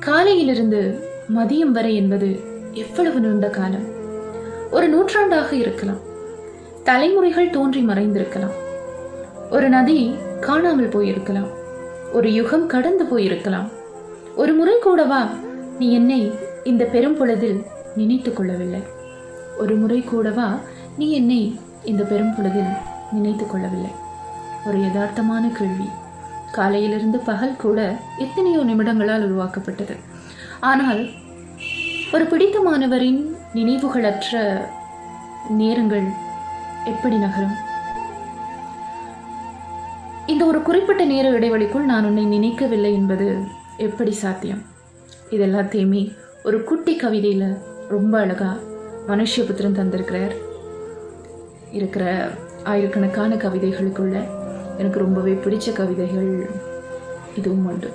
காலையிலிருந்து மதியம் வரை என்பது எவ்வளவு நீண்ட காலம்? ஒரு நூற்றாண்டாக இருக்கலாம். தலைமுறைகள் தோன்றி மறைந்திருக்கலாம். ஒரு நதி காணாமல் போயிருக்கலாம். ஒரு யுகம் கடந்து போயிருக்கலாம். ஒரு முறை கூடவா நீ என்னை இந்த பெரும் பொழுதில் நினைத்துக் கொள்ளவில்லை? ஒரு முறை கூடவா நீ என்னை இந்த பெரும் பொழுதில் நினைத்துக் கொள்ளவில்லை? ஒரு யதார்த்தமான கேள்வி. காலையிலிருந்து பகல் கூட எத்தனையோ நிமிடங்களால் உருவாக்கப்பட்டது. ஆனால் ஒரு பிடித்தமானவரின் நினைவுகளற்ற நேரங்கள் எப்படி நகரும்? இந்த ஒரு குறிப்பிட்ட நேர இடைவெளிக்குள் நான் உன்னை நினைக்கவில்லை என்பது எப்படி சாத்தியம்? இதெல்லாத்தையுமே ஒரு குட்டி கவிதையில் ரொம்ப அழகா மனுஷ்யபுத்திரன் தந்திருக்கிறார். இருக்கிற ஆயிரக்கணக்கான கவிதைகளுக்குள்ள எனக்கு ரொம்பவே பிடிச்ச கவிதைகள் இதுவும் உண்டு.